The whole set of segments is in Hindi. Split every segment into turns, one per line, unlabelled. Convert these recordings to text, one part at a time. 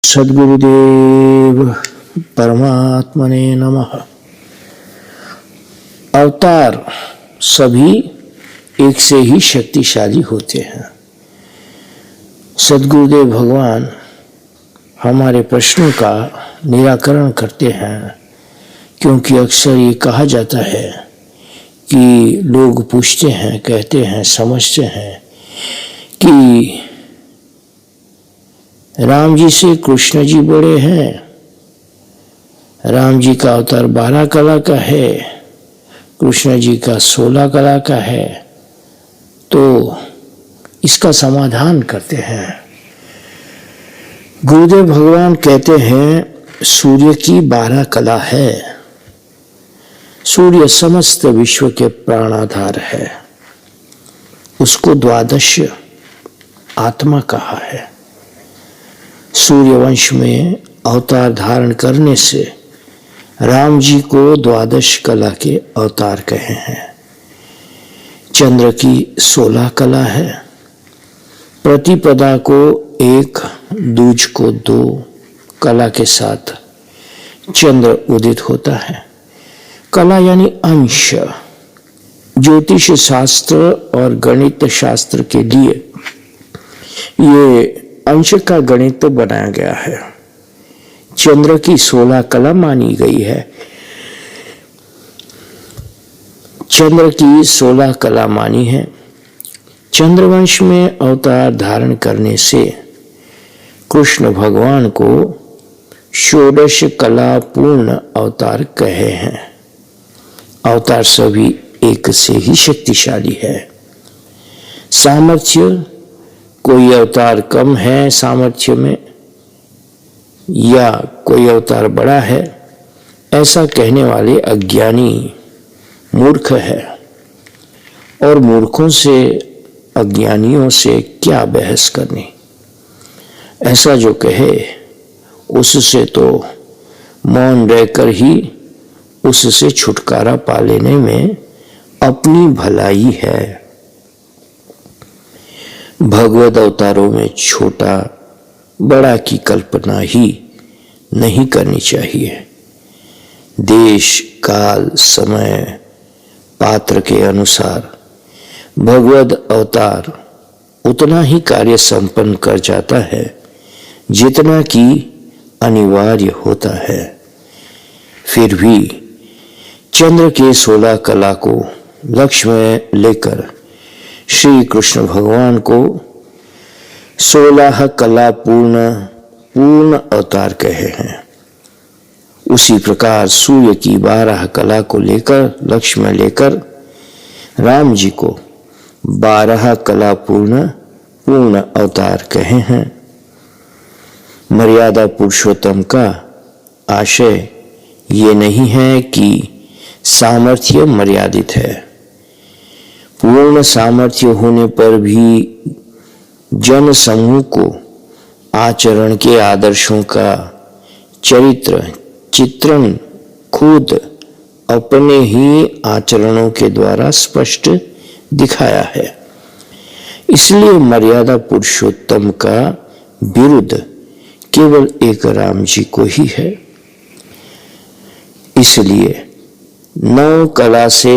सद्गुरुदेव परमात्मने नमः। अवतार सभी एक से ही शक्तिशाली होते हैं। सद्गुरुदेव भगवान हमारे प्रश्नों का निराकरण करते हैं, क्योंकि अक्सर ये कहा जाता है कि लोग पूछते हैं, कहते हैं, समझते हैं कि राम जी से कृष्ण जी बड़े हैं, राम जी का अवतार 12 कला का है, कृष्ण जी का 16 कला का है। तो इसका समाधान करते हैं। गुरुदेव भगवान कहते हैं सूर्य की 12 कला है। सूर्य समस्त विश्व के प्राणाधार है, उसको 12 आत्मा कहा है। सूर्यवंश में अवतार धारण करने से राम जी को 12 कला के अवतार कहे हैं। चंद्र की 16 कला है। प्रतिपदा को 1, दूज को 2 कला के साथ चंद्र उदित होता है। कला यानी अंश। ज्योतिष शास्त्र और गणित शास्त्र के लिए ये अंश का गणित बनाया गया है। चंद्र की 16 कला मानी गई है। चंद्र की 16 कला मानी है। चंद्रवंश में अवतार धारण करने से कृष्ण भगवान को 16 कला पूर्ण अवतार कहे हैं। अवतार सभी एक से ही शक्तिशाली है। सामर्थ्य, कोई अवतार कम है सामर्थ्य में या कोई अवतार बड़ा है, ऐसा कहने वाले अज्ञानी मूर्ख है। और मूर्खों से, अज्ञानियों से क्या बहस करनी। ऐसा जो कहे उससे तो मौन रहकर ही उससे छुटकारा पा लेने में अपनी भलाई है। भगवद अवतारों में छोटा बड़ा की कल्पना ही नहीं करनी चाहिए। देश, काल, समय, पात्र के अनुसार भगवद अवतार उतना ही कार्य संपन्न कर जाता है जितना कि अनिवार्य होता है। फिर भी चंद्र के 16 कला को लक्ष्य में लेकर श्री कृष्ण भगवान को 16 कला पूर्ण अवतार कहे हैं। उसी प्रकार सूर्य की 12 कला को लेकर, लक्ष्य में लेकर राम जी को 12 कला पूर्ण अवतार कहे हैं। मर्यादा पुरुषोत्तम का आशय ये नहीं है कि सामर्थ्य मर्यादित है। पूर्ण सामर्थ्य होने पर भी जन समूह को आचरण के आदर्शों का चित्रण खुद अपने ही आचरणों के द्वारा स्पष्ट दिखाया है। इसलिए मर्यादा पुरुषोत्तम का विरुद्ध केवल एक राम जी को ही है। इसलिए 9 कला से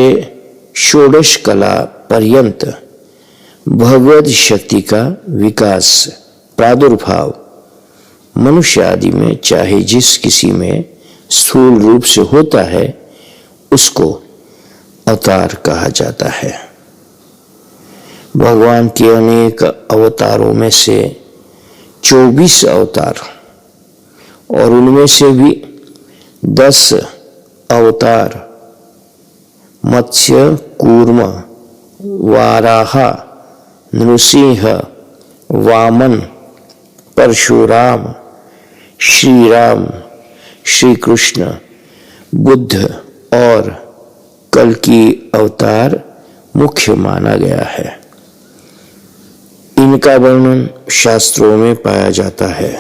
16 कला पर्यंत भगवद शक्ति का विकास, प्रादुर्भाव मनुष्य आदि में चाहे जिस किसी में स्थूल रूप से होता है, उसको अवतार कहा जाता है। भगवान के अनेक अवतारों में से 24 अवतार और उनमें से भी 10 अवतार मत्स्य, कूर्म, वाराह, नृसिंह, वामन, परशुराम, श्री राम, श्री कृष्ण, बुद्ध और कल्कि अवतार मुख्य माना गया है। इनका वर्णन शास्त्रों में पाया जाता है।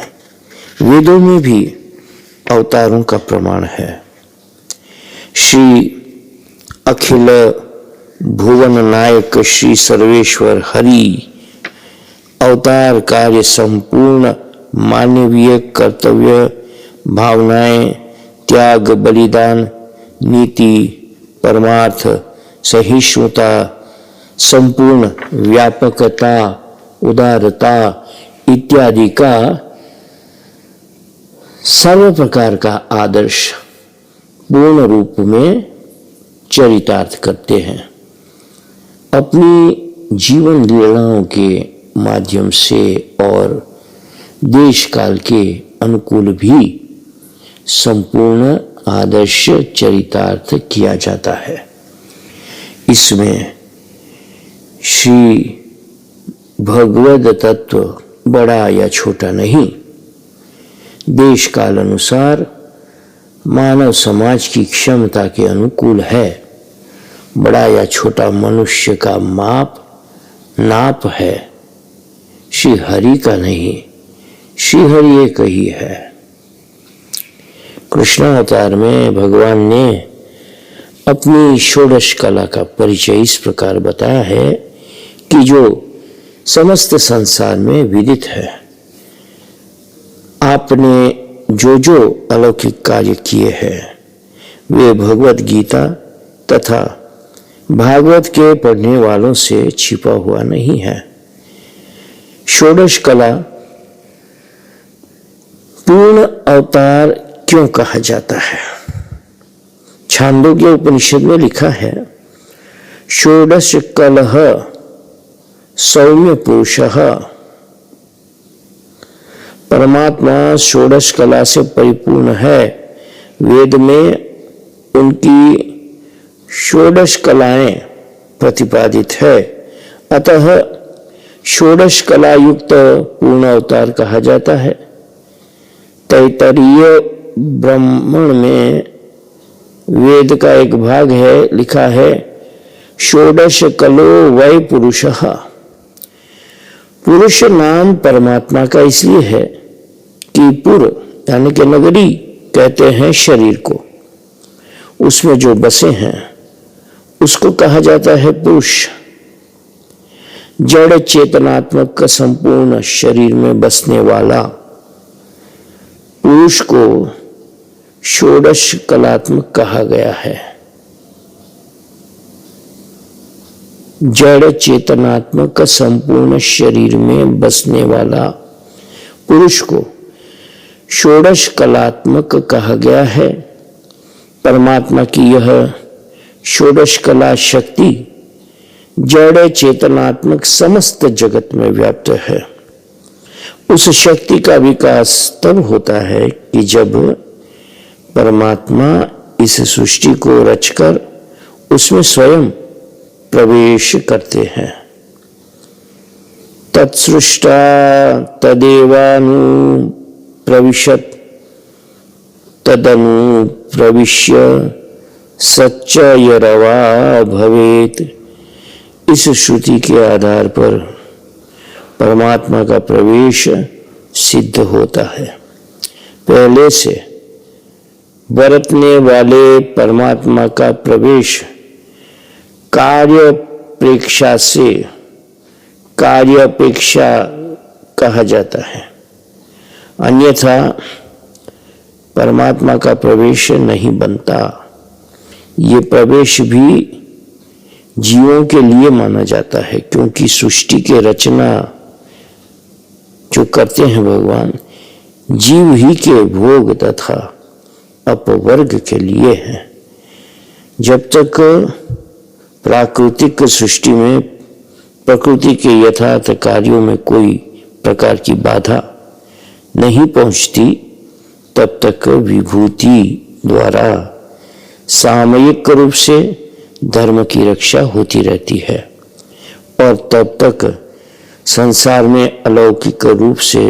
वेदों में भी अवतारों का प्रमाण है। श्री अखिल भुवन नायक श्री सर्वेश्वर हरि अवतार कार्य संपूर्ण मानवीय कर्तव्य, भावनाएं, त्याग, बलिदान, नीति, परमार्थ, सहिष्णुता, संपूर्ण व्यापकता, उदारता इत्यादि का सर्व प्रकार का आदर्श पूर्ण रूप में चरितार्थ करते हैं। अपनी जीवन लीलाओं के माध्यम से और देश काल के अनुकूल भी संपूर्ण आदर्श चरितार्थ किया जाता है। इसमें श्री भगवद तत्व बड़ा या छोटा नहीं, देश काल अनुसार मानव समाज की क्षमता के अनुकूल है। बड़ा या छोटा मनुष्य का नाप है, श्री हरि का नहीं, श्री हरि एक ही है। कृष्णावतार में भगवान ने अपनी षोडश कला का परिचय इस प्रकार बताया है कि जो समस्त संसार में विदित है। आपने जो जो अलौकिक कार्य किए हैं वे भगवत गीता तथा भागवत के पढ़ने वालों से छिपा हुआ नहीं है। षोडश कला पूर्ण अवतार क्यों कहा जाता है? छांदोग्य उपनिषद में लिखा है, षोडश कलह सौम्य पुरुषः। परमात्मा षोडश कला से परिपूर्ण है। वेद में उनकी षोडश कलाएं प्रतिपादित है, अतः षोडश कला युक्त पूर्ण अवतार कहा जाता है। तैत्तरीय ब्राह्मण में वेद का एक भाग है, लिखा है, षोडश कलो वै पुरुषः। पुरुष नाम परमात्मा का इसलिए है कि पुर यानी कि नगरी कहते हैं शरीर को, उसमें जो बसे हैं उसको कहा जाता है पुरुष। जड़ चेतनात्मक का संपूर्ण शरीर में बसने वाला पुरुष को षोडश कलात्मक कहा गया है। जड़ चेतनात्मक संपूर्ण शरीर में बसने वाला पुरुष को षोडश कलात्मक कहा गया है। परमात्मा की यह षोडश कला शक्ति जड़ चेतनात्मक समस्त जगत में व्याप्त है। उस शक्ति का विकास तब होता है कि जब परमात्मा इस सृष्टि को रचकर उसमें स्वयं प्रवेश करते हैं। तत्सृष्टा तदेवानु प्रविशत तदनु प्रविश्य सच्चयरवा भवेत। इस श्रुति के आधार पर परमात्मा का प्रवेश सिद्ध होता है। पहले से बरतने वाले परमात्मा का प्रवेश कार्यापेक्षा से कार्यापेक्षा कहा जाता है, अन्यथा परमात्मा का प्रवेश नहीं बनता। ये प्रवेश भी जीवों के लिए माना जाता है, क्योंकि सृष्टि के रचना जो करते हैं भगवान, जीव ही के भोग तथा अपवर्ग के लिए है। जब तक प्राकृतिक सृष्टि में प्रकृति के यथार्थ कार्यों में कोई प्रकार की बाधा नहीं पहुंचती, तब तक विभूति द्वारा सामयिक रूप से धर्म की रक्षा होती रहती है, और तब तक संसार में अलौकिक रूप से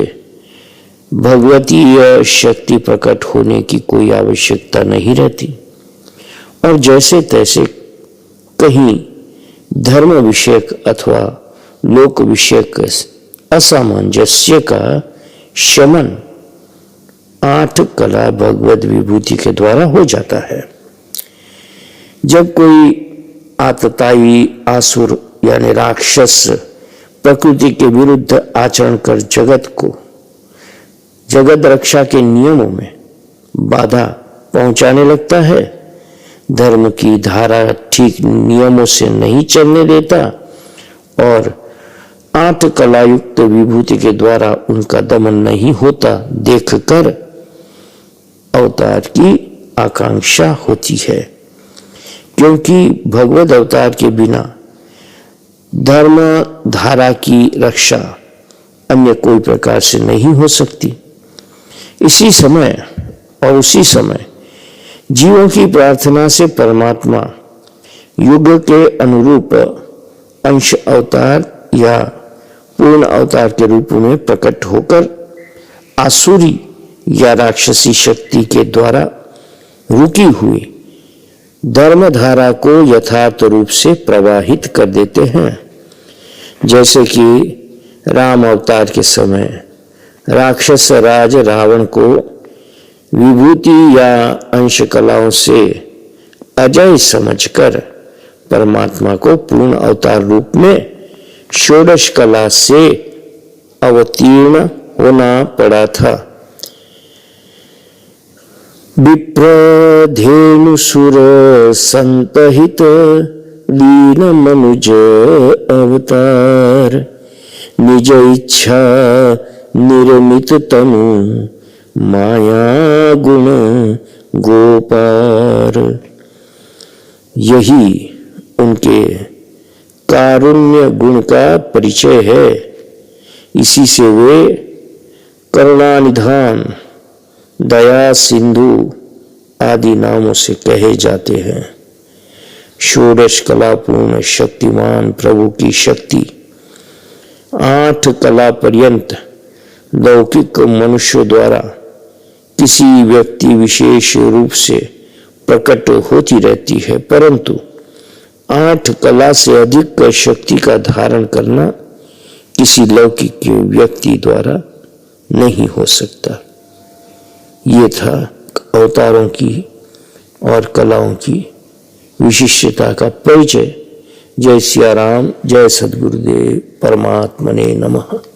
भगवतीय शक्ति प्रकट होने की कोई आवश्यकता नहीं रहती। और जैसे तैसे कहीं धर्म विषयक अथवा लोक विषयक असामंजस्य का शमन 8 कला भगवत विभूति के द्वारा हो जाता है। जब कोई आतताई आसुर यानी राक्षस प्रकृति के विरुद्ध आचरण कर जगत को जगत रक्षा के नियमों में बाधा पहुंचाने लगता है, धर्म की धारा ठीक नियमों से नहीं चलने देता और 8 कलायुक्त विभूति के द्वारा उनका दमन नहीं होता देखकर अवतार की आकांक्षा होती है। क्योंकि भगवत अवतार के बिना धर्म धारा की रक्षा अन्य कोई प्रकार से नहीं हो सकती। इसी समय और उसी समय जीवों की प्रार्थना से परमात्मा युग के अनुरूप अंश अवतार या पूर्ण अवतार के रूप में प्रकट होकर आसुरी या राक्षसी शक्ति के द्वारा रुकी हुई धर्मधारा को यथार्थ रूप से प्रवाहित कर देते हैं। जैसे कि राम अवतार के समय राक्षस राज रावण को विभूति या अंश कलाओं से अजय समझकर परमात्मा को पूर्ण अवतार रूप में षोडश कला से अवतीर्ण होना पड़ा था। विप्रधेनुसुर संतहित लीन मनुज अवतार, निज इच्छा निर्मित तनु माया गुण गोपार। यही उनके कारुण्य गुण का परिचय है। इसी से वे करुणानिधान, दया सिंधु आदि नामों से कहे जाते हैं। षोडश कलापूर्ण शक्तिमान प्रभु की शक्ति 8 कला पर्यंत लौकिक मनुष्य द्वारा किसी व्यक्ति विशेष रूप से प्रकट होती रहती है, परंतु 8 कला से अधिक शक्ति का धारण करना किसी लौकिक व्यक्ति द्वारा नहीं हो सकता। ये था अवतारों की और कलाओं की विशिष्टता का परिचय। जय सिया राम, जय सद्गुरुदेव, परमात्मने नमः।